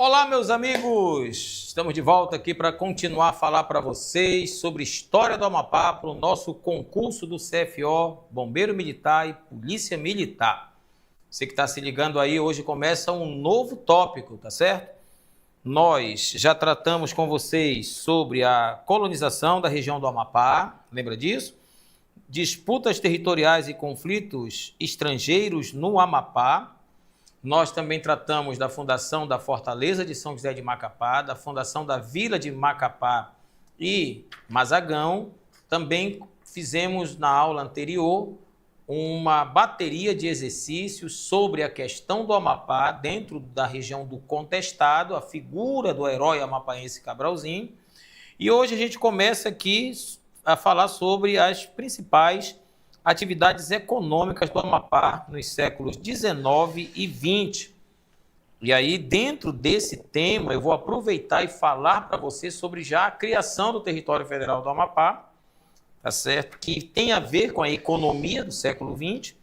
Olá, meus amigos! Estamos de volta aqui para continuar a falar para vocês sobre história do Amapá para o nosso concurso do CFO, Bombeiro Militar e Polícia Militar. Você que está se ligando aí, hoje começa um novo tópico, tá certo? Nós já tratamos com vocês sobre a colonização da região do Amapá, lembra disso? Disputas territoriais e conflitos estrangeiros no Amapá. Nós também tratamos da fundação da Fortaleza de São José de Macapá, da fundação da Vila de Macapá e Mazagão. Também fizemos na aula anterior uma bateria de exercícios sobre a questão do Amapá dentro da região do contestado, a figura do herói amapaense Cabralzinho. E hoje a gente começa aqui a falar sobre as principais atividades econômicas do Amapá nos séculos 19 e 20. E aí, dentro desse tema, eu vou aproveitar e falar para você sobre já a criação do território federal do Amapá, tá certo? Que tem a ver com a economia do século 20.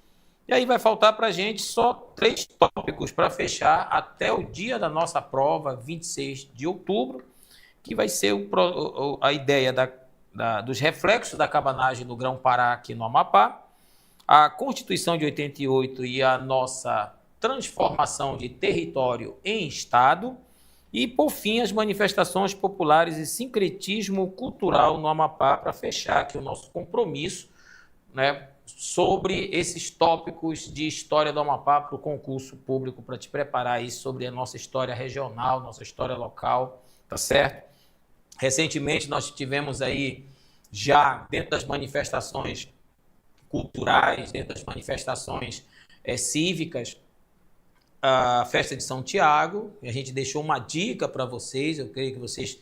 E aí vai faltar para a gente só 3 tópicos para fechar até o dia da nossa prova, 26 de outubro, que vai ser a ideia dos reflexos da cabanagem do Grão-Pará aqui no Amapá, a Constituição de 88 e a nossa transformação de território em Estado, e, por fim, as manifestações populares e sincretismo cultural no Amapá, para fechar aqui o nosso compromisso, né, sobre esses tópicos de história do Amapá para o concurso público, para te preparar aí sobre a nossa história regional, nossa história local, tá certo? Recentemente nós tivemos aí, já dentro das manifestações culturais, dentro das manifestações cívicas, a festa de São Tiago, e a gente deixou uma dica para vocês, eu creio que vocês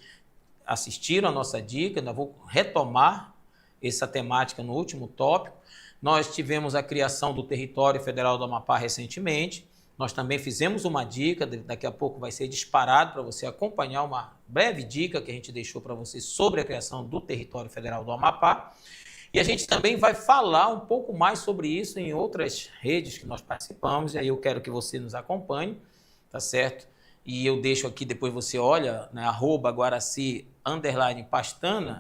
assistiram a nossa dica, ainda vou retomar essa temática no último tópico. Nós tivemos a criação do Território Federal do Amapá recentemente. Nós também fizemos uma dica, daqui a pouco vai ser disparado para você acompanhar uma breve dica que a gente deixou para você sobre a criação do Território Federal do Amapá. E a gente também vai falar um pouco mais sobre isso em outras redes que nós participamos, e aí eu quero que você nos acompanhe, tá certo? E eu deixo aqui, depois você olha, né, @Guaraci_Pastana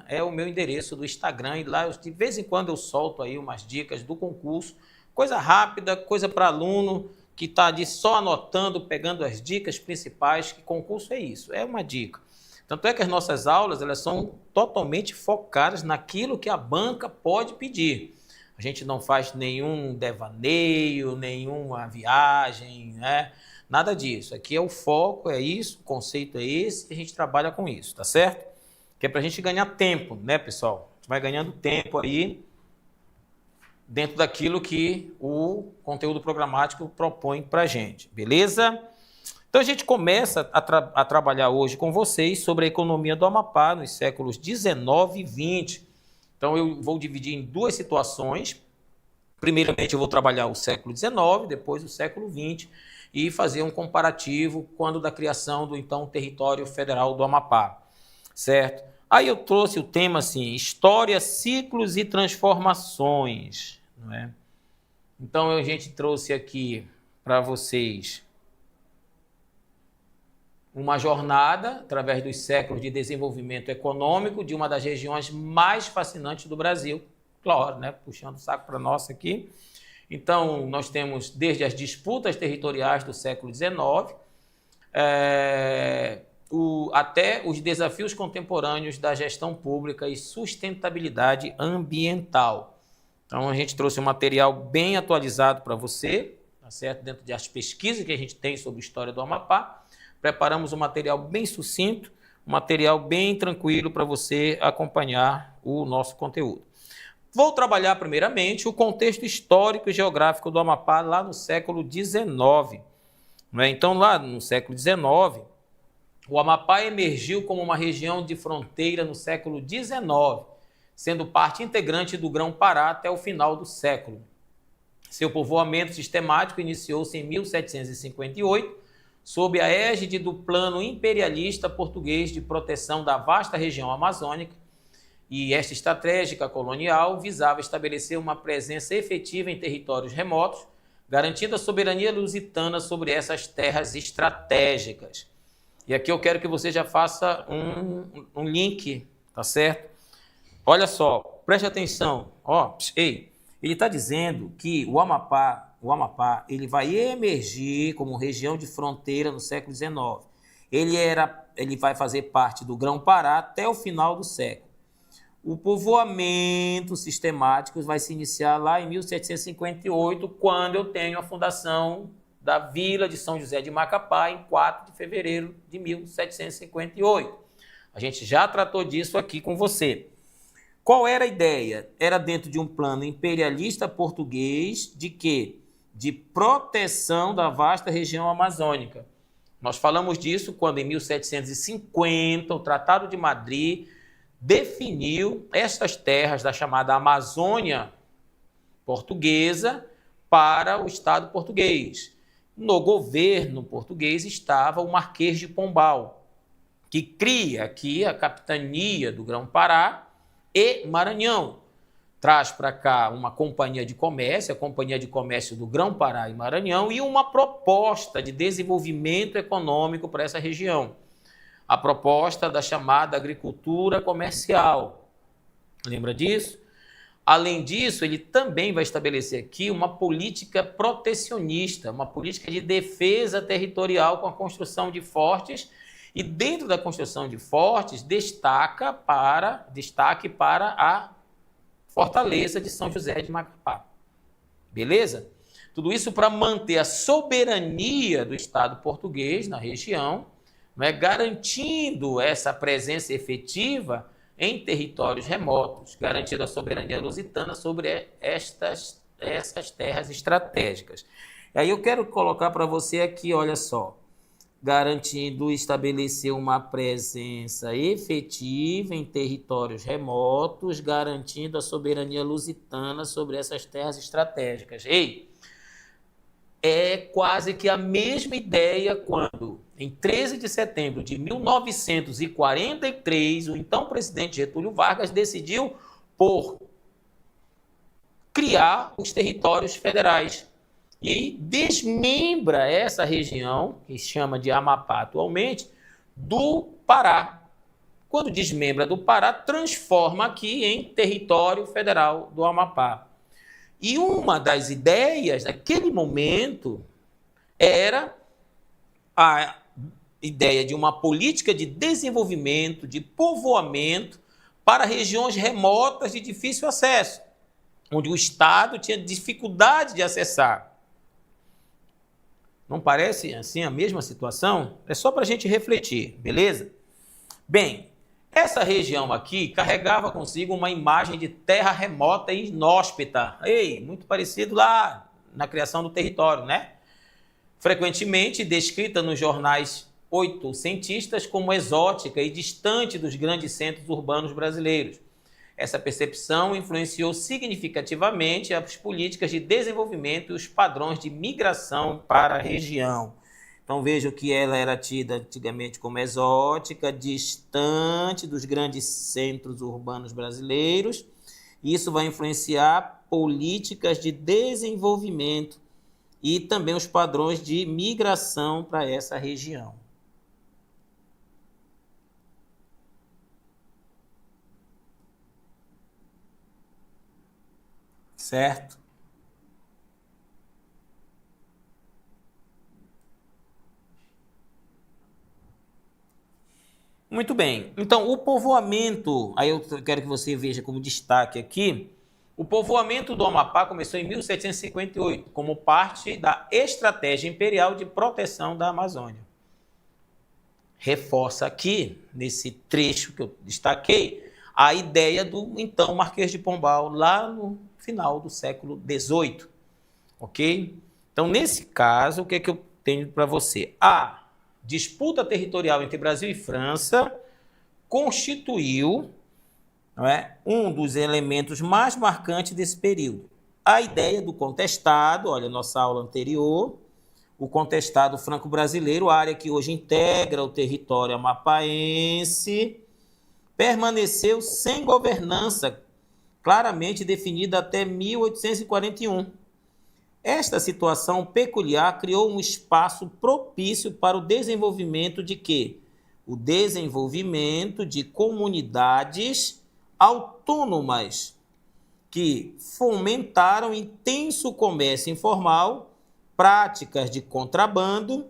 é o meu endereço do Instagram, e lá de vez em quando eu solto aí umas dicas do concurso, coisa rápida, coisa para aluno, que está ali só anotando, pegando as dicas principais, que concurso é isso, é uma dica. Tanto é que as nossas aulas elas são totalmente focadas naquilo que a banca pode pedir. A gente não faz nenhum devaneio, nenhuma viagem, né? Nada disso. Aqui é o foco, é isso, o conceito é esse, e a gente trabalha com isso, tá certo? Que é para a gente ganhar tempo, né, pessoal? A gente vai ganhando tempo aí, dentro daquilo que o conteúdo programático propõe para a gente, beleza? Então a gente começa a trabalhar hoje com vocês sobre a economia do Amapá nos séculos 19 e 20. Então eu vou dividir em 2 situações. Primeiramente eu vou trabalhar o século 19, depois o século 20 e fazer um comparativo quando da criação do então Território Federal do Amapá, certo? Aí eu trouxe o tema assim, história, ciclos e transformações, não é? Então a gente trouxe aqui para vocês uma jornada através dos séculos de desenvolvimento econômico de uma das regiões mais fascinantes do Brasil, claro, né? Puxando o saco para nós aqui. Então nós temos desde as disputas territoriais do século XIX, até os desafios contemporâneos da gestão pública e sustentabilidade ambiental. Então, a gente trouxe um material bem atualizado para você, tá certo? Dentro das pesquisas que a gente tem sobre a história do Amapá. Preparamos um material bem sucinto, um material bem tranquilo para você acompanhar o nosso conteúdo. Vou trabalhar primeiramente o contexto histórico e geográfico do Amapá lá no século XIX. Então, lá no século XIX, o Amapá emergiu como uma região de fronteira no século XIX, sendo parte integrante do Grão-Pará até o final do século. Seu povoamento sistemático iniciou-se em 1758, sob a égide do Plano Imperialista Português de Proteção da Vasta Região Amazônica, e esta estratégia colonial visava estabelecer uma presença efetiva em territórios remotos, garantindo a soberania lusitana sobre essas terras estratégicas. E aqui eu quero que você já faça um link, tá certo? Olha só, preste atenção. Ó, ei, ele está dizendo que o Amapá, ele vai emergir como região de fronteira no século XIX. Ele vai fazer parte do Grão-Pará até o final do século. O povoamento sistemático vai se iniciar lá em 1758, quando eu tenho a fundação da Vila de São José de Macapá, em 4 de fevereiro de 1758. A gente já tratou disso aqui com você. Qual era a ideia? Era dentro de um plano imperialista português de quê? De proteção da vasta região amazônica. Nós falamos disso quando, em 1750, o Tratado de Madrid definiu estas terras da chamada Amazônia portuguesa para o Estado português. No governo português estava o Marquês de Pombal, que cria aqui a capitania do Grão-Pará e Maranhão. Traz para cá uma companhia de comércio, a Companhia de Comércio do Grão-Pará e Maranhão, e uma proposta de desenvolvimento econômico para essa região. A proposta da chamada agricultura comercial. Lembra disso? Além disso, ele também vai estabelecer aqui uma política protecionista, uma política de defesa territorial com a construção de fortes, e dentro da construção de fortes, destaque para a fortaleza de São José de Macapá. Beleza? Tudo isso para manter a soberania do Estado português na região, né, garantindo essa presença efetiva em territórios remotos, garantindo a soberania lusitana sobre essas terras estratégicas. E aí eu quero colocar para você aqui, olha só, garantindo estabelecer uma presença efetiva em territórios remotos, garantindo a soberania lusitana sobre essas terras estratégicas. Ei, é quase que a mesma ideia quando, em 13 de setembro de 1943, o então presidente Getúlio Vargas decidiu por criar os territórios federais e desmembra essa região, que se chama de Amapá atualmente, do Pará. Quando desmembra do Pará, transforma aqui em território federal do Amapá. E uma das ideias, naquele momento, era a ideia de uma política de desenvolvimento, de povoamento para regiões remotas de difícil acesso, onde o Estado tinha dificuldade de acessar. Não parece assim a mesma situação? É só para a gente refletir, beleza? Bem, essa região aqui carregava consigo uma imagem de terra remota e inóspita. Ei, muito parecido lá na criação do território, né? Frequentemente descrita nos jornais oitocentistas como exótica e distante dos grandes centros urbanos brasileiros. Essa percepção influenciou significativamente as políticas de desenvolvimento e os padrões de migração para a região. Então vejam que ela era tida antigamente como exótica, distante dos grandes centros urbanos brasileiros. Isso vai influenciar políticas de desenvolvimento e também os padrões de migração para essa região. Certo? Muito bem. Então, o povoamento, aí eu quero que você veja como destaque aqui, o povoamento do Amapá começou em 1758, como parte da estratégia imperial de proteção da Amazônia. Reforça aqui, nesse trecho que eu destaquei, a ideia do então Marquês de Pombal, lá no final do século XVIII. Ok? Então, nesse caso, o que é que eu tenho para você? A disputa territorial entre Brasil e França constituiu, não é, um dos elementos mais marcantes desse período. A ideia do contestado, olha, nossa aula anterior, o contestado franco-brasileiro, área que hoje integra o território amapaense, permaneceu sem governança claramente definida até 1841. Esta situação peculiar criou um espaço propício para o desenvolvimento de quê? O desenvolvimento de comunidades autônomas que fomentaram intenso comércio informal, práticas de contrabando,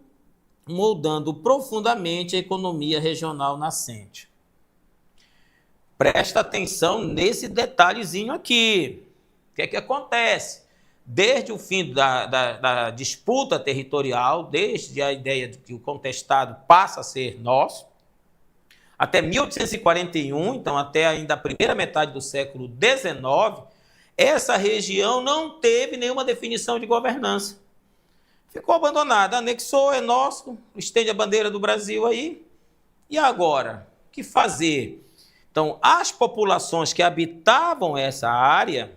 moldando profundamente a economia regional nascente. Presta atenção nesse detalhezinho aqui. O que é que acontece? Desde o fim da disputa territorial, desde a ideia de que o contestado passa a ser nosso, até 1841, então até ainda a primeira metade do século XIX, essa região não teve nenhuma definição de governança. Ficou abandonada, anexou, é nosso, estende a bandeira do Brasil aí. E agora? O que fazer? Então, as populações que habitavam essa área,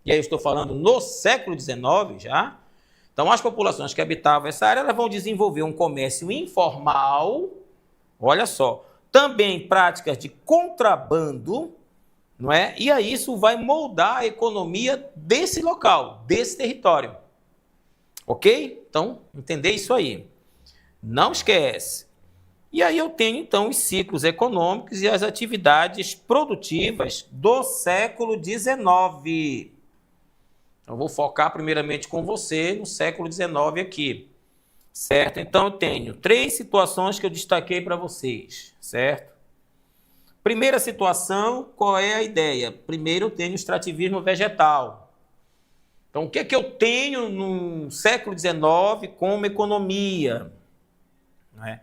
e aí eu estou falando no século XIX já, então as populações que habitavam essa área, elas vão desenvolver um comércio informal, olha só, também práticas de contrabando, não é? E aí isso vai moldar a economia desse local, desse território. Ok? Então, entender isso aí. Não esquece. E aí eu tenho, então, os ciclos econômicos e as atividades produtivas do século XIX. Eu vou focar primeiramente com você no século XIX aqui, certo? Então, eu tenho 3 situações que eu destaquei para vocês, certo? Primeira situação, qual é a ideia? Primeiro, eu tenho o extrativismo vegetal. Então, o que é que eu tenho no século XIX como economia? Não é?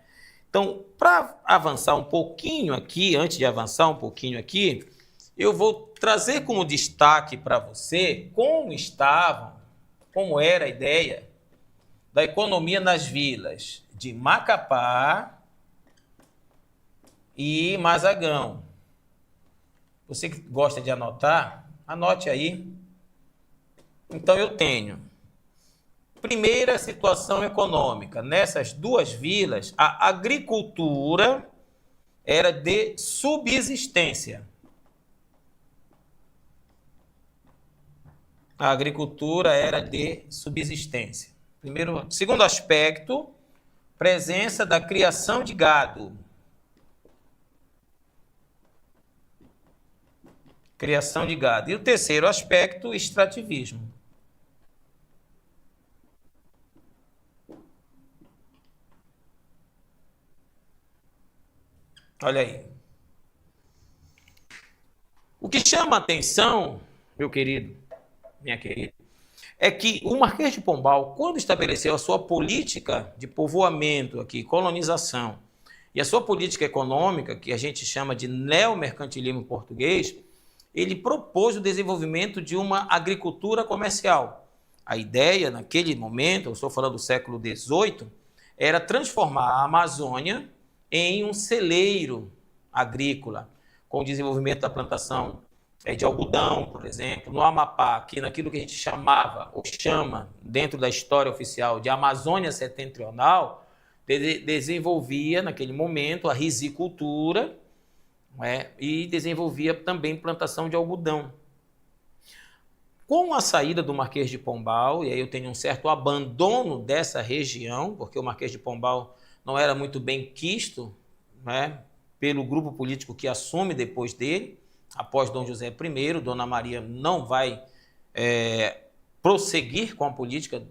Então, para avançar um pouquinho aqui, antes de avançar um pouquinho aqui, eu vou trazer como destaque para você como era a ideia da economia nas vilas de Macapá e Mazagão. Você que gosta de anotar, anote aí. Então, eu tenho primeira situação econômica. Nessas 2 vilas, a agricultura era de subsistência. A agricultura era de subsistência. Segundo aspecto, presença da criação de gado. Criação de gado. E o terceiro aspecto, extrativismo. Olha aí. O que chama a atenção, meu querido, minha querida, é que o Marquês de Pombal, quando estabeleceu a sua política de povoamento aqui, colonização, e a sua política econômica, que a gente chama de neomercantilismo português, ele propôs o desenvolvimento de uma agricultura comercial. A ideia, naquele momento, eu estou falando do século XVIII, era transformar a Amazônia em um celeiro agrícola, com o desenvolvimento da plantação de algodão, por exemplo, no Amapá, aqui naquilo que a gente chamava, ou chama, dentro da história oficial, de Amazônia Setentrional, desenvolvia, naquele momento, a risicultura, e desenvolvia também plantação de algodão. Com a saída do Marquês de Pombal, e aí eu tenho um certo abandono dessa região, porque o Marquês de Pombal não era muito bem quisto, pelo grupo político que assume depois dele, após Dom José I, Dona Maria não vai prosseguir com a política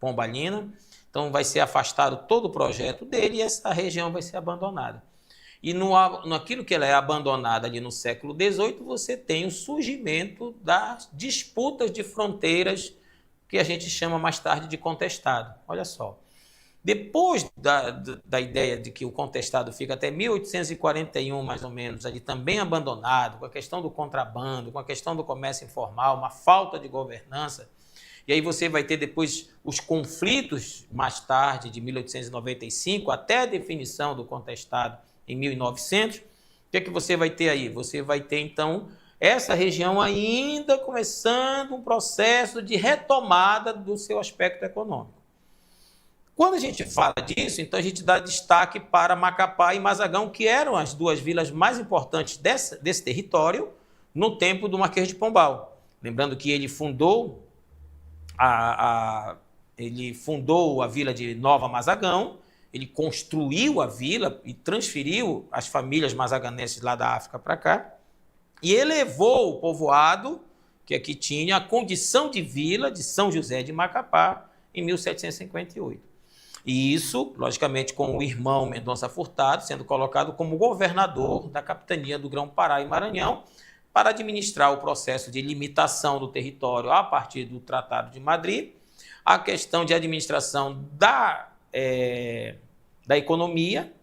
pombalina, então vai ser afastado todo o projeto dele e essa região vai ser abandonada. E naquilo que ela é abandonada ali no século XVIII, você tem o surgimento das disputas de fronteiras, que a gente chama mais tarde de contestado. Olha só. Depois da ideia de que o contestado fica até 1841, mais ou menos, ali também abandonado, com a questão do contrabando, com a questão do comércio informal, uma falta de governança, e aí você vai ter depois os conflitos, mais tarde, de 1895, até a definição do contestado em 1900, o que é que você vai ter aí? Você vai ter, então, essa região ainda começando um processo de retomada do seu aspecto econômico. Quando a gente fala disso, então a gente dá destaque para Macapá e Mazagão, que eram as 2 vilas mais importantes desse território no tempo do Marquês de Pombal. Lembrando que ele fundou ele fundou a vila de Nova Mazagão, ele construiu a vila e transferiu as famílias mazaganenses lá da África para cá e elevou o povoado, que aqui tinha a condição de vila de São José de Macapá, em 1758. E isso, logicamente, com o irmão Mendonça Furtado sendo colocado como governador da capitania do Grão-Pará e Maranhão para administrar o processo de limitação do território a partir do Tratado de Madrid, a questão de administração da economia,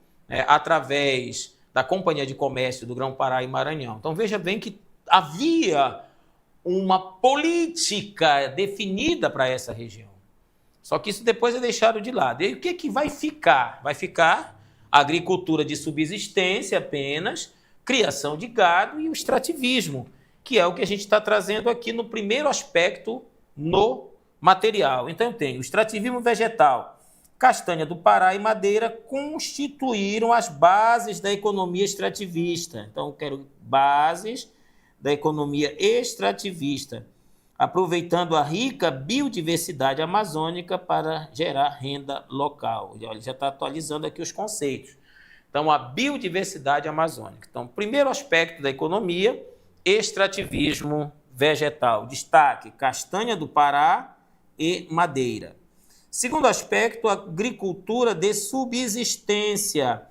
através da Companhia de Comércio do Grão-Pará e Maranhão. Então, veja bem que havia uma política definida para essa região. Só que isso depois é deixado de lado. E aí, o que vai ficar? Vai ficar a agricultura de subsistência apenas, criação de gado e o extrativismo, que é o que a gente está trazendo aqui no primeiro aspecto no material. Então, eu tenho o extrativismo vegetal. Castanha do Pará e madeira constituíram as bases da economia extrativista. Então, eu quero bases da economia extrativista, aproveitando a rica biodiversidade amazônica para gerar renda local. Ele já está atualizando aqui os conceitos. Então, a biodiversidade amazônica. Então, primeiro aspecto da economia, extrativismo vegetal. Destaque, castanha do Pará e madeira. Segundo aspecto, agricultura de subsistência.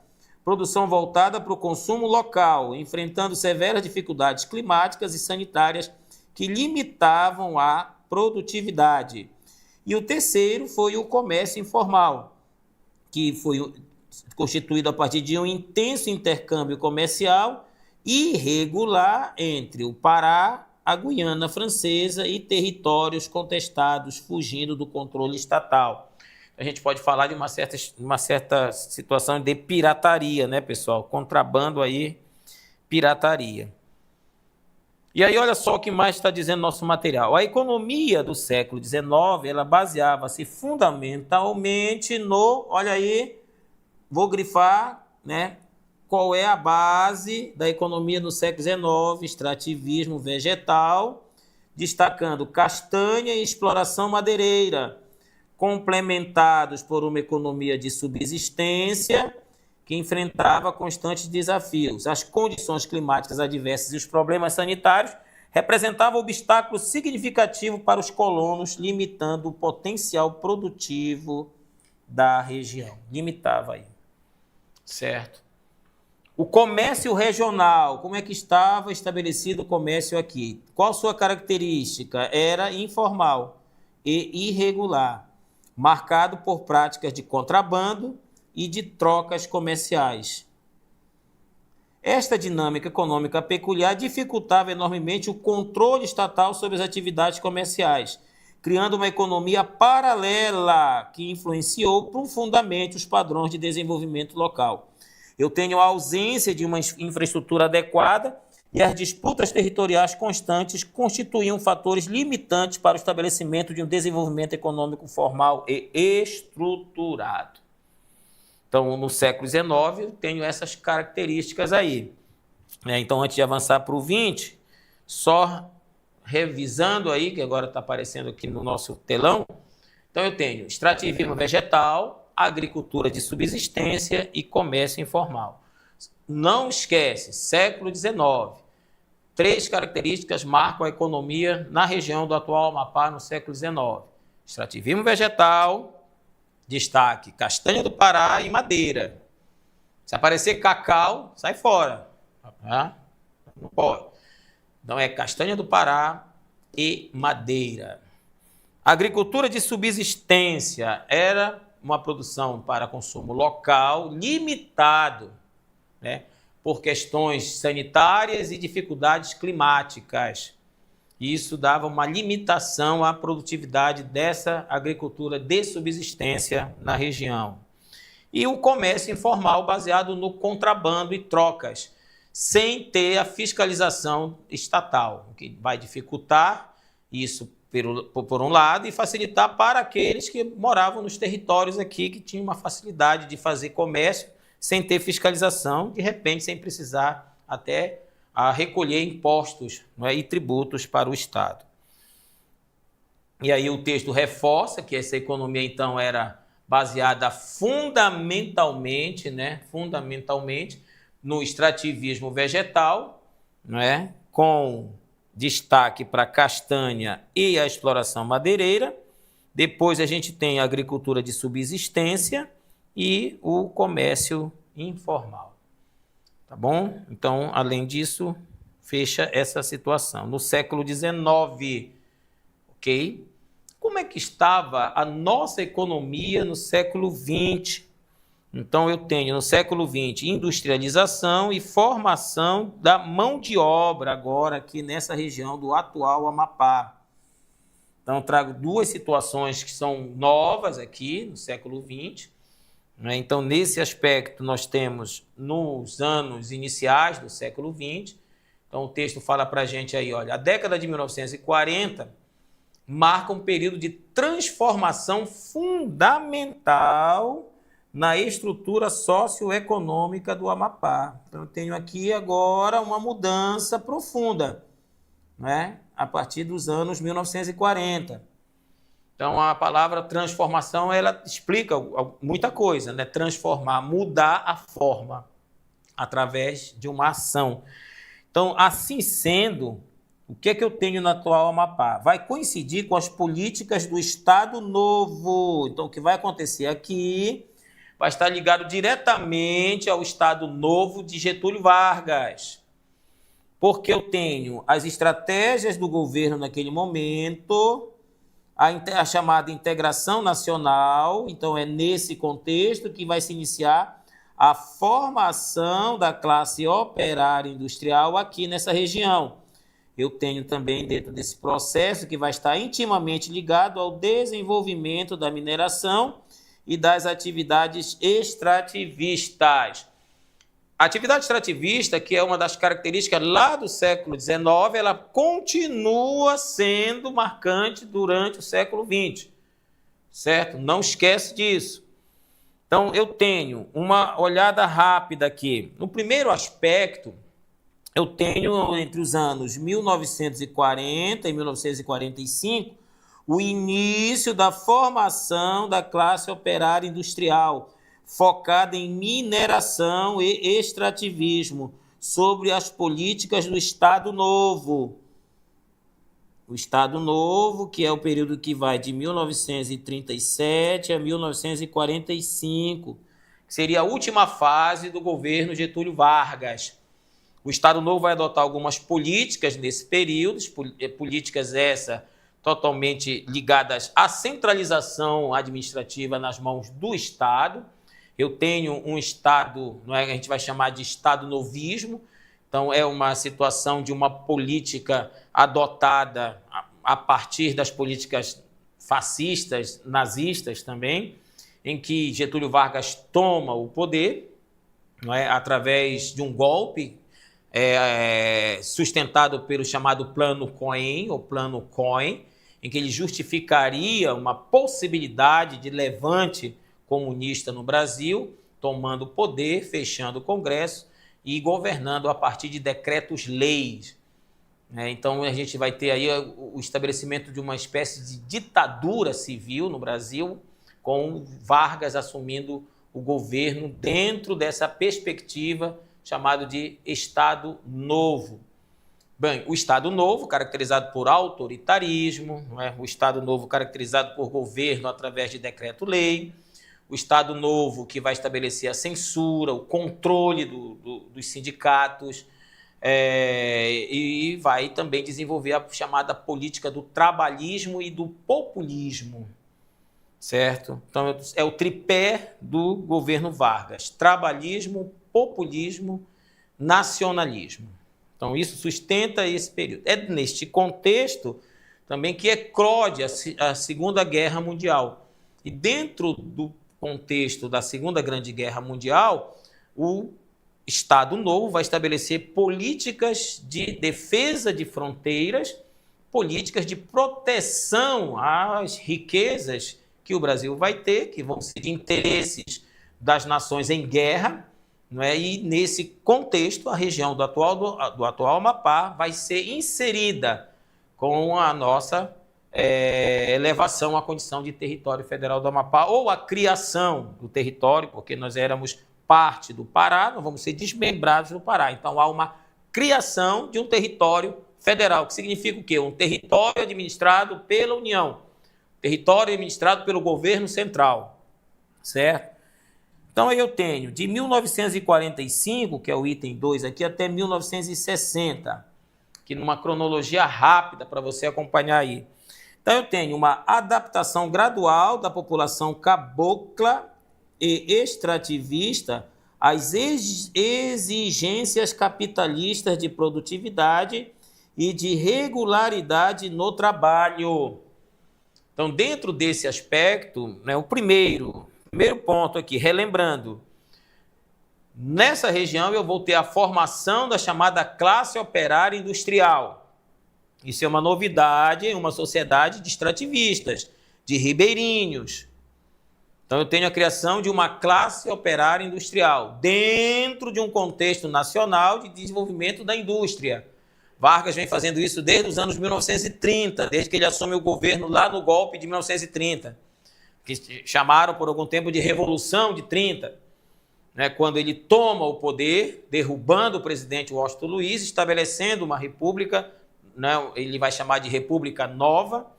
Produção voltada para o consumo local, enfrentando severas dificuldades climáticas e sanitárias que limitavam a produtividade. E o terceiro foi o comércio informal, que foi constituído a partir de um intenso intercâmbio comercial irregular entre o Pará, a Guiana Francesa e territórios contestados fugindo do controle estatal. A gente pode falar de uma certa situação de pirataria, né, pessoal? Contrabando aí, pirataria. E aí, olha só o que mais está dizendo nosso material. A economia do século XIX, ela baseava-se fundamentalmente no, olha aí, vou grifar, né? Qual é a base da economia no século XIX? Extrativismo vegetal, destacando castanha e exploração madeireira, complementados por uma economia de subsistência que enfrentava constantes desafios. As condições climáticas adversas e os problemas sanitários representavam obstáculo significativo para os colonos, limitando o potencial produtivo da região. Limitava aí, certo? O comércio regional, como é que estava estabelecido o comércio aqui? Qual sua característica? Era informal e irregular, marcado por práticas de contrabando e de trocas comerciais. Esta dinâmica econômica peculiar dificultava enormemente o controle estatal sobre as atividades comerciais, criando uma economia paralela que influenciou profundamente os padrões de desenvolvimento local. Eu tenho a ausência de uma infraestrutura adequada e as disputas territoriais constantes constituíam fatores limitantes para o estabelecimento de um desenvolvimento econômico formal e estruturado. Então, no século XIX, eu tenho essas características aí. Então, antes de avançar para o 20, só revisando aí, que agora está aparecendo aqui no nosso telão. Então, eu tenho extrativismo vegetal, agricultura de subsistência e comércio informal. Não esquece, século XIX, 3 características marcam a economia na região do atual Amapá no século XIX. Extrativismo vegetal, destaque, castanha do Pará e madeira. Se aparecer cacau, sai fora. Não pode. Então é castanha do Pará e madeira. Agricultura de subsistência era uma produção para consumo local limitado, né, por questões sanitárias e dificuldades climáticas. Isso dava uma limitação à produtividade dessa agricultura de subsistência na região. E o comércio informal baseado no contrabando e trocas, sem ter a fiscalização estatal, o que vai dificultar isso por um lado e facilitar para aqueles que moravam nos territórios aqui, que tinham uma facilidade de fazer comércio sem ter fiscalização, de repente sem precisar até recolher impostos, não é, e tributos para o Estado. E aí o texto reforça que essa economia, então, era baseada fundamentalmente, no extrativismo vegetal, né, com destaque para a castanha e a exploração madeireira. Depois a gente tem a agricultura de subsistência e o comércio informal. Tá bom? Então, além disso, fecha essa situação. No século XIX, ok? Como é que estava a nossa economia no século XX? Então, eu tenho no século XX industrialização e formação da mão de obra agora aqui nessa região do atual Amapá. Então, trago duas situações que são novas aqui no século XX. Então, nesse aspecto, nós temos nos anos iniciais do século XX. Então, o texto fala para a gente aí, olha, a década de 1940 marca um período de transformação fundamental na estrutura socioeconômica do Amapá. Então, eu tenho aqui agora uma mudança profunda, né? A partir dos anos 1940. Então, a palavra transformação, ela explica muita coisa, né? Transformar, mudar a forma através de uma ação. Então, assim sendo, o que é que eu tenho no atual Amapá? Vai coincidir com as políticas do Estado Novo. Então, o que vai acontecer aqui vai estar ligado diretamente ao Estado Novo de Getúlio Vargas. Porque eu tenho as estratégias do governo naquele momento, a chamada integração nacional. Então, é nesse contexto que vai se iniciar a formação da classe operária industrial aqui nessa região. Eu tenho também dentro desse processo que vai estar intimamente ligado ao desenvolvimento da mineração e das atividades extrativistas. A atividade extrativista, que é uma das características lá do século XIX, ela continua sendo marcante durante o século XX, certo? Não esquece disso. Então, eu tenho uma olhada rápida aqui. No primeiro aspecto, eu tenho entre os anos 1940 e 1945 o início da formação da classe operária industrial, focada em mineração e extrativismo, sobre as políticas do Estado Novo. O Estado Novo, que é o período que vai de 1937 a 1945, que seria a última fase do governo Getúlio Vargas. O Estado Novo vai adotar algumas políticas nesse período, políticas essas totalmente ligadas à centralização administrativa nas mãos do Estado. Eu tenho um Estado, não é, que a gente vai chamar de Estado novismo, então é uma situação de uma política adotada a partir das políticas fascistas, nazistas também, em que Getúlio Vargas toma o poder, não é, através de um golpe sustentado pelo chamado Plano Cohen, ou Plano Cohen, em que ele justificaria uma possibilidade de levante comunista no Brasil, tomando o poder, fechando o Congresso e governando a partir de decretos-leis. Então, a gente vai ter aí o estabelecimento de uma espécie de ditadura civil no Brasil, com Vargas assumindo o governo dentro dessa perspectiva chamada de Estado Novo. Bem, o Estado Novo, caracterizado por autoritarismo, o Estado Novo caracterizado por governo através de decreto-lei, o Estado Novo que vai estabelecer a censura, o controle dos sindicatos, e vai também desenvolver a chamada política do trabalhismo e do populismo, certo? Então, é o tripé do governo Vargas: trabalhismo, populismo, nacionalismo. Então, isso sustenta esse período. É neste contexto também que eclode a Segunda Guerra Mundial. E dentro do contexto da Segunda Grande Guerra Mundial, o Estado Novo vai estabelecer políticas de defesa de fronteiras, políticas de proteção às riquezas que o Brasil vai ter, que vão ser de interesses das nações em guerra, não é? E nesse contexto, a região do atual Amapá vai ser inserida com a nossa elevação à condição de território federal do Amapá, ou a criação do território, porque nós éramos parte do Pará, nós vamos ser desmembrados do Pará. Então, há uma criação de um território federal, que significa o quê? Um território administrado pela União, território administrado pelo governo central, certo? Então, aí eu tenho de 1945, que é o item 2 aqui, até 1960, que numa cronologia rápida para você acompanhar aí. Então, eu tenho uma adaptação gradual da população cabocla e extrativista às exigências capitalistas de produtividade e de regularidade no trabalho. Então, dentro desse aspecto, né, o primeiro ponto aqui, relembrando, nessa região eu vou ter a formação da chamada classe operária industrial. Isso é uma novidade em uma sociedade de extrativistas, de ribeirinhos. Então, eu tenho a criação de uma classe operária industrial dentro de um contexto nacional de desenvolvimento da indústria. Vargas vem fazendo isso desde os anos 1930, desde que ele assume o governo lá no golpe de 1930, que chamaram por algum tempo de Revolução de 30, né, quando ele toma o poder, derrubando o presidente Washington Luiz, estabelecendo uma república, né, ele vai chamar de República Nova.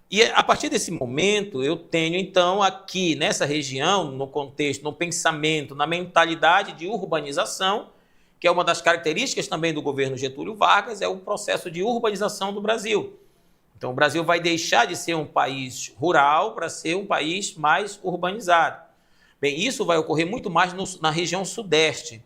E a partir desse momento, eu tenho, então, aqui nessa região, no contexto, no pensamento, na mentalidade de urbanização, que é uma das características também do governo Getúlio Vargas, é o processo de urbanização do Brasil. Então, o Brasil vai deixar de ser um país rural para ser um país mais urbanizado. Bem, isso vai ocorrer muito mais na região sudeste.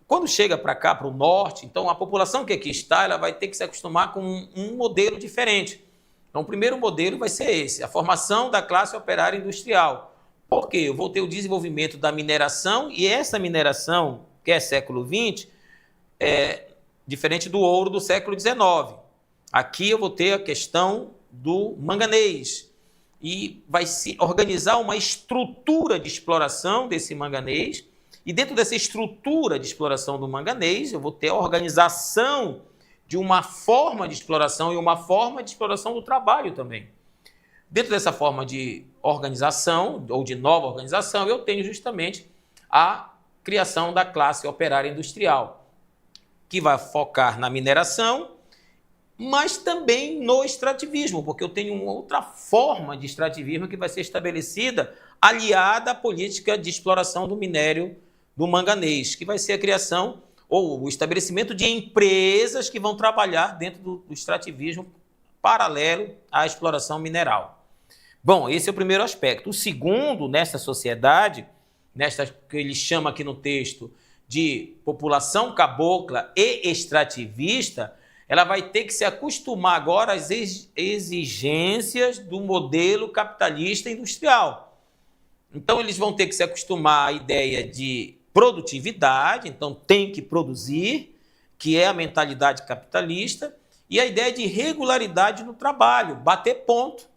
Quando chega para cá, para o norte, então a população que aqui está, ela vai ter que se acostumar com um modelo diferente. Então, o primeiro modelo vai ser esse, a formação da classe operária industrial. Por quê? Eu vou ter o desenvolvimento da mineração, e essa mineração, que é século XX, é diferente do ouro do século XIX. Aqui eu vou ter a questão do manganês, e vai se organizar uma estrutura de exploração desse manganês, e dentro dessa estrutura de exploração do manganês, eu vou ter a organização de uma forma de exploração e uma forma de exploração do trabalho também. Dentro dessa forma de organização, ou de nova organização, eu tenho justamente a criação da classe operária industrial, que vai focar na mineração, mas também no extrativismo, porque eu tenho uma outra forma de extrativismo que vai ser estabelecida, aliada à política de exploração do minério do manganês, que vai ser a criação ou o estabelecimento de empresas que vão trabalhar dentro do extrativismo paralelo à exploração mineral. Bom, esse é o primeiro aspecto. O segundo, nessa sociedade, nesta que ele chama aqui no texto de população cabocla e extrativista, ela vai ter que se acostumar agora às exigências do modelo capitalista industrial. Então, eles vão ter que se acostumar à ideia de produtividade, então tem que produzir, que é a mentalidade capitalista, e a ideia de regularidade no trabalho, bater ponto,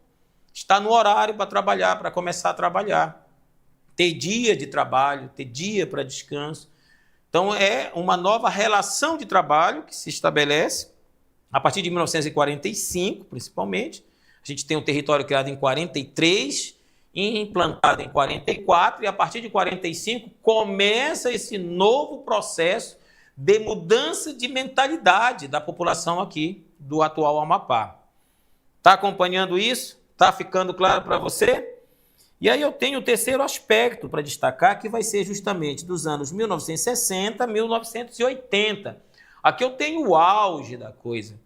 estar no horário para trabalhar, para começar a trabalhar, ter dia de trabalho, ter dia para descanso. Então, é uma nova relação de trabalho que se estabelece a partir de 1945, principalmente. A gente tem um território criado em 43, implantado em 44, e a partir de 45 começa esse novo processo de mudança de mentalidade da população aqui do atual Amapá. Está acompanhando isso? Está ficando claro para você? E aí eu tenho o terceiro aspecto para destacar, que vai ser justamente dos anos 1960 a 1980. Aqui eu tenho o auge da coisa,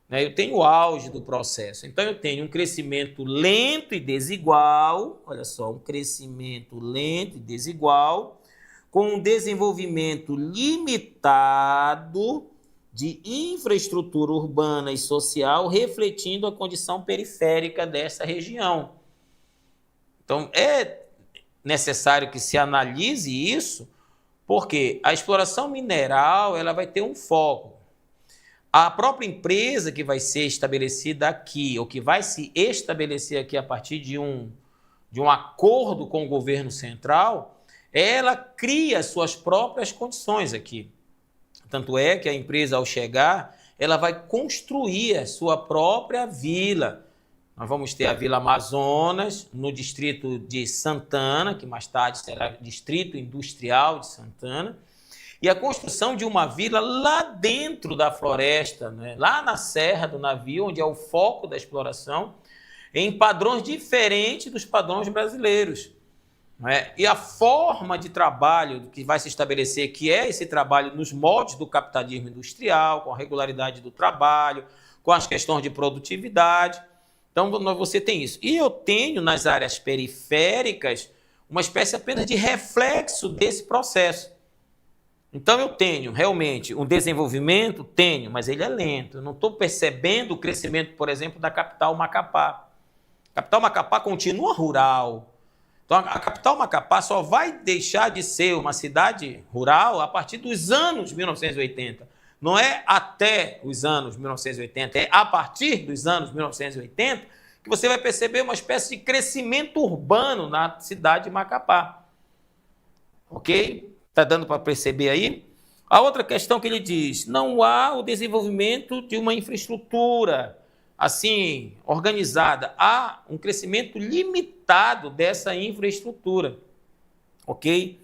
né? Eu tenho o auge do processo. Então eu tenho um crescimento lento e desigual, olha só, um crescimento lento e desigual, com um desenvolvimento limitado de infraestrutura urbana e social, refletindo a condição periférica dessa região. Então, é necessário que se analise isso, porque a exploração mineral ela vai ter um foco. A própria empresa que vai ser estabelecida aqui, ou que vai se estabelecer aqui a partir de um acordo com o governo central, ela cria suas próprias condições aqui. Tanto é que a empresa, ao chegar, ela vai construir a sua própria vila, Nós vamos ter a Vila Amazonas, no distrito de Santana, que mais tarde será Distrito Industrial de Santana, e a construção de uma vila lá dentro da floresta, né? Lá na Serra do Navio, onde é o foco da exploração, em padrões diferentes dos padrões brasileiros. Né? E a forma de trabalho que vai se estabelecer, que é esse trabalho nos moldes do capitalismo industrial, com a regularidade do trabalho, com as questões de produtividade. Então, você tem isso. E eu tenho, nas áreas periféricas, uma espécie apenas de reflexo desse processo. Então, eu tenho realmente um desenvolvimento, mas ele é lento. Eu não estou percebendo o crescimento, por exemplo, da capital Macapá. A capital Macapá continua rural. Então, a capital Macapá só vai deixar de ser uma cidade rural a partir dos anos 1980. Não é até os anos 1980, é a partir dos anos 1980 que você vai perceber uma espécie de crescimento urbano na cidade de Macapá. Ok? Está dando para perceber aí? A outra questão que ele diz, não há o desenvolvimento de uma infraestrutura assim, organizada. Há um crescimento limitado dessa infraestrutura. Ok?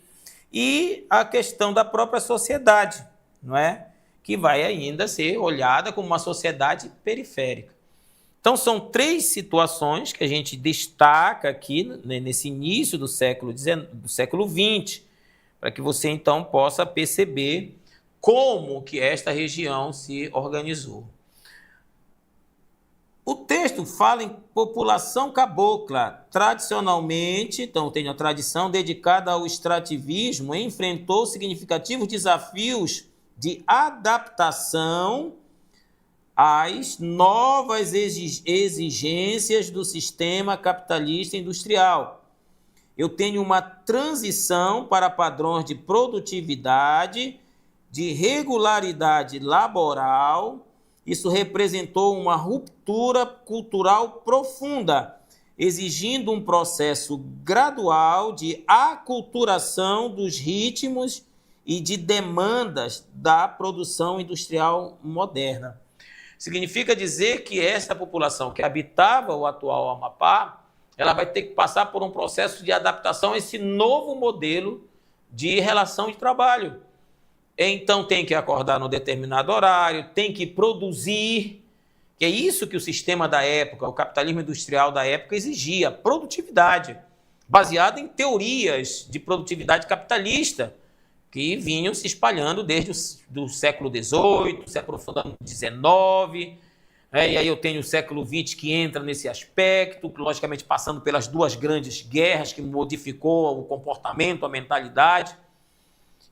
E a questão da própria sociedade, não é? Que vai ainda ser olhada como uma sociedade periférica. Então, são três situações que a gente destaca aqui nesse início do século XX, para que você, então, possa perceber como que esta região se organizou. O texto fala em população cabocla. Tradicionalmente, então, tem a tradição dedicada ao extrativismo, enfrentou significativos desafios de adaptação às novas exigências do sistema capitalista industrial. Eu tenho uma transição para padrões de produtividade, de regularidade laboral. Isso representou uma ruptura cultural profunda, exigindo um processo gradual de aculturação dos ritmos e de demandas da produção industrial moderna. Significa dizer que essa população que habitava o atual Amapá, ela vai ter que passar por um processo de adaptação a esse novo modelo de relação de trabalho. Então tem que acordar num determinado horário, tem que produzir, que é isso que o sistema da época, o capitalismo industrial da época exigia, produtividade, baseada em teorias de produtividade capitalista, que vinham se espalhando desde o século XVIII, se aprofundando no XIX, e aí eu tenho o século XX que entra nesse aspecto, logicamente passando pelas duas grandes guerras que modificou o comportamento, a mentalidade.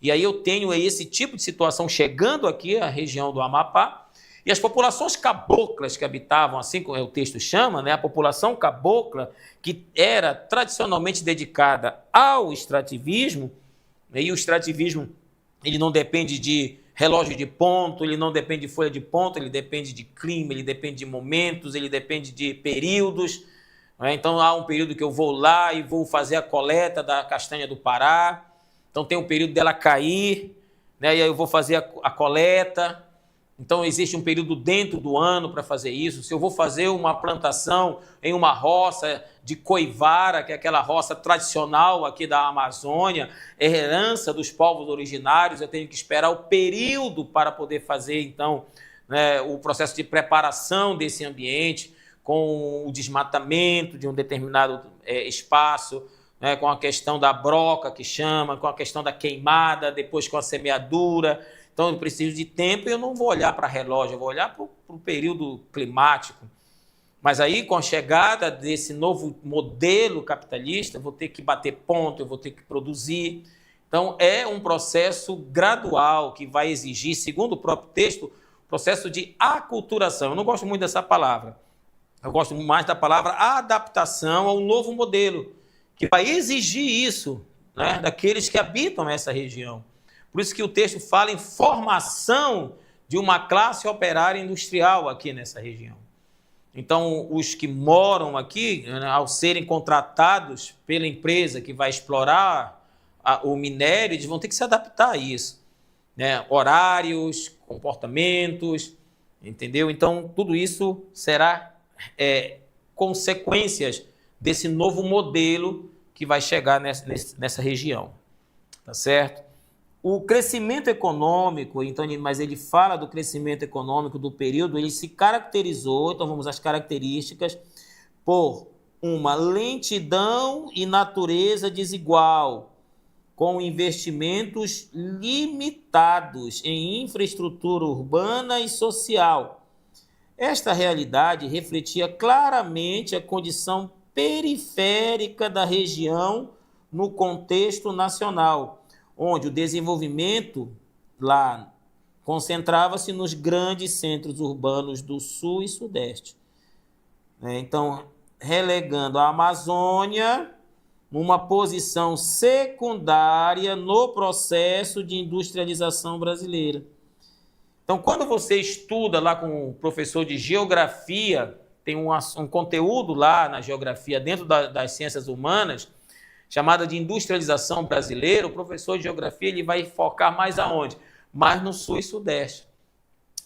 E aí eu tenho esse tipo de situação chegando aqui à região do Amapá, e as populações caboclas que habitavam, assim como o texto chama, né, a população cabocla, que era tradicionalmente dedicada ao extrativismo, e o extrativismo ele não depende de relógio de ponto, ele não depende de folha de ponto, ele depende de clima, ele depende de momentos, ele depende de períodos. Né? Então há um período que eu vou lá e vou fazer a coleta da castanha do Pará, então tem um período dela cair, né? E aí eu vou fazer a coleta. Então existe um período dentro do ano para fazer isso. Se eu vou fazer uma plantação em uma roça de coivara, que é aquela roça tradicional aqui da Amazônia, herança dos povos originários, eu tenho que esperar o período para poder fazer, então, né, o processo de preparação desse ambiente, com o desmatamento de um determinado espaço, né, com a questão da broca, que chama, com a questão da queimada, depois com a semeadura. Então, eu preciso de tempo e eu não vou olhar para relógio, eu vou olhar para o período climático. Mas aí, com a chegada desse novo modelo capitalista, eu vou ter que bater ponto, eu vou ter que produzir. Então, é um processo gradual que vai exigir, segundo o próprio texto, processo de aculturação. Eu não gosto muito dessa palavra. Eu gosto mais da palavra adaptação ao novo modelo, que vai exigir isso, né, daqueles que habitam essa região. Por isso que o texto fala em formação de uma classe operária industrial aqui nessa região. Então, os que moram aqui, né, ao serem contratados pela empresa que vai explorar o minério, eles vão ter que se adaptar a isso. Né? Horários, comportamentos, entendeu? Então, tudo isso será consequências desse novo modelo que vai chegar nessa região, tá certo? O crescimento econômico, então, mas ele fala do crescimento econômico do período, ele se caracterizou, então vamos às características, por uma lentidão e natureza desigual, com investimentos limitados em infraestrutura urbana e social. Esta realidade refletia claramente a condição periférica da região no contexto nacional, onde o desenvolvimento lá concentrava-se nos grandes centros urbanos do Sul e Sudeste. Então, relegando a Amazônia numa posição secundária no processo de industrialização brasileira. Então, quando você estuda lá com o professor de geografia, tem um conteúdo lá na geografia, dentro das ciências humanas, chamada de industrialização brasileira, o professor de geografia ele vai focar mais aonde? Mais no Sul e Sudeste.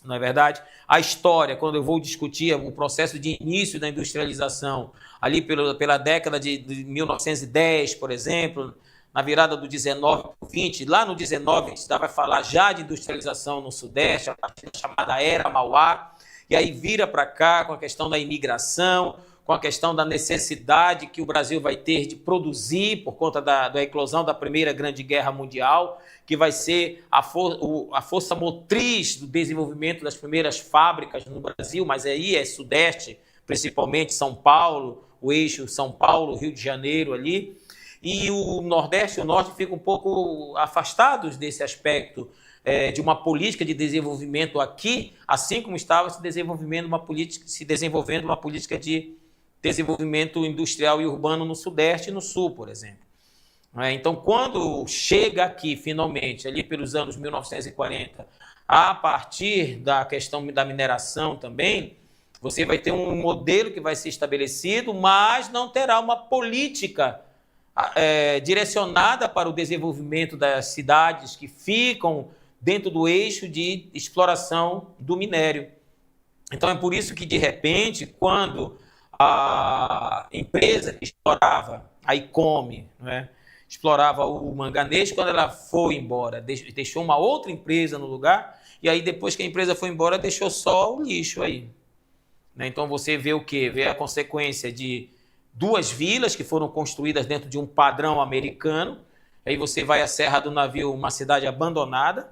Não é verdade? A história, quando eu vou discutir o processo de início da industrialização, ali pela década de 1910, por exemplo, na virada do 19 para o 20, lá no 19 a gente vai falar já de industrialização no Sudeste, a partir da chamada Era Mauá, e aí vira para cá com a questão da imigração, com a questão da necessidade que o Brasil vai ter de produzir por conta da eclosão da Primeira Grande Guerra Mundial, que vai ser a força motriz do desenvolvimento das primeiras fábricas no Brasil, mas aí é Sudeste, principalmente São Paulo, o eixo São Paulo, Rio de Janeiro ali, e o Nordeste e o Norte ficam um pouco afastados desse aspecto de uma política de desenvolvimento aqui, assim como estava se desenvolvendo uma política de desenvolvimento industrial e urbano no Sudeste e no Sul, por exemplo. Então, quando chega aqui, finalmente, ali pelos anos 1940, a partir da questão da mineração também, você vai ter um modelo que vai ser estabelecido, mas não terá uma política direcionada para o desenvolvimento das cidades que ficam dentro do eixo de exploração do minério. Então, é por isso que, de repente, quando a empresa que explorava, a ICOME, explorava o manganês, quando ela foi embora, deixou uma outra empresa no lugar, e aí depois que a empresa foi embora, deixou só o lixo aí. Então, você vê o quê? Vê a consequência de duas vilas que foram construídas dentro de um padrão americano. Aí você vai à Serra do Navio, uma cidade abandonada.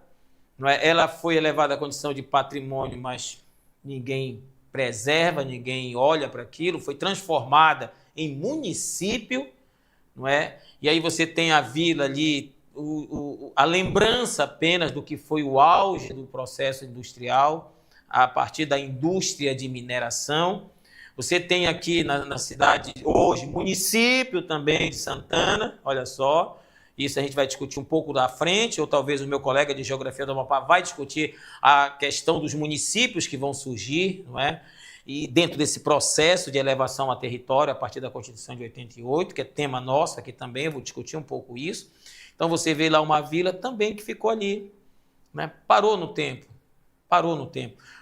Ela foi elevada à condição de patrimônio, mas ninguém preserva, ninguém olha para aquilo. Foi transformada em município, não é? E aí você tem a vila ali, a lembrança apenas do que foi o auge do processo industrial, a partir da indústria de mineração. Você tem aqui na cidade, hoje, município também de Santana, olha só, isso a gente vai discutir um pouco da frente, ou talvez o meu colega de Geografia do Amapá vai discutir a questão dos municípios que vão surgir, não é? E dentro desse processo de elevação a território, a partir da Constituição de 88, que é tema nosso aqui também, eu vou discutir um pouco isso. Então você vê lá uma vila também que ficou ali, né? Parou no tempo.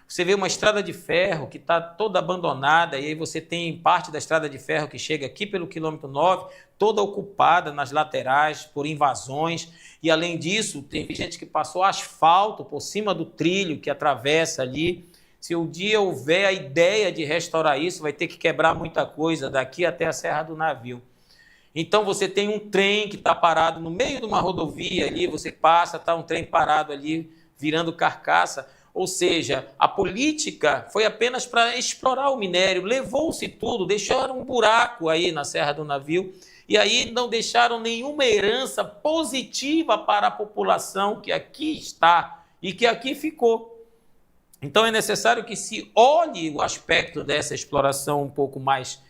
Você vê uma estrada de ferro que está toda abandonada, e aí você tem parte da estrada de ferro que chega aqui pelo quilômetro 9, toda ocupada nas laterais por invasões, e além disso, tem gente que passou asfalto por cima do trilho que atravessa ali. Se um dia houver a ideia de restaurar isso, vai ter que quebrar muita coisa daqui até a Serra do Navio. Então você tem um trem que está parado no meio de uma rodovia ali, você passa, está um trem parado ali, virando carcaça. Ou seja, a política foi apenas para explorar o minério, levou-se tudo, deixaram um buraco aí na Serra do Navio, e aí não deixaram nenhuma herança positiva para a população que aqui está e que aqui ficou. Então é necessário que se olhe o aspecto dessa exploração um pouco mais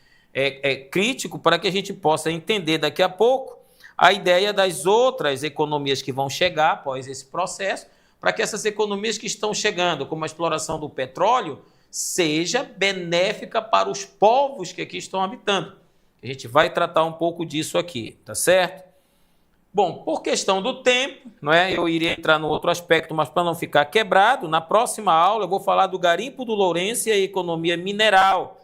crítico, para que a gente possa entender daqui a pouco a ideia das outras economias que vão chegar após esse processo, para que essas economias que estão chegando, como a exploração do petróleo, seja benéfica para os povos que aqui estão habitando. A gente vai tratar um pouco disso aqui, tá certo? Bom, por questão do tempo, não é? Eu iria entrar no outro aspecto, mas para não ficar quebrado, na próxima aula eu vou falar do garimpo do Lourenço e a economia mineral.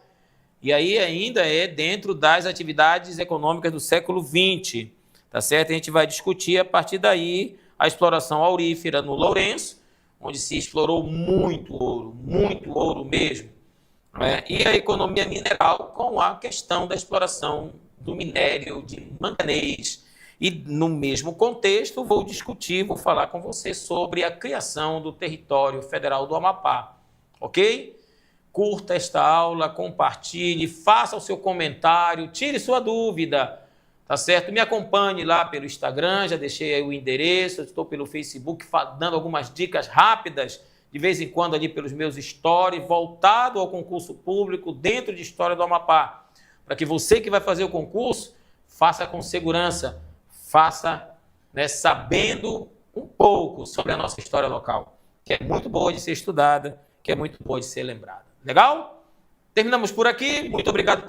E aí ainda é dentro das atividades econômicas do século XX, tá certo? A gente vai discutir a partir daí a exploração aurífera no Lourenço, onde se explorou muito ouro mesmo, né? E a economia mineral com a questão da exploração do minério de manganês. E no mesmo contexto vou falar com você sobre a criação do território federal do Amapá, ok? Curta esta aula, compartilhe, faça o seu comentário, tire sua dúvida, tá certo? Me acompanhe lá pelo Instagram, já deixei aí o endereço, estou pelo Facebook dando algumas dicas rápidas, de vez em quando ali pelos meus stories, voltado ao concurso público dentro de História do Amapá, para que você que vai fazer o concurso, faça com segurança, faça, né, sabendo um pouco sobre a nossa história local, que é muito boa de ser estudada, que é muito boa de ser lembrada. Legal? Terminamos por aqui. Muito obrigado.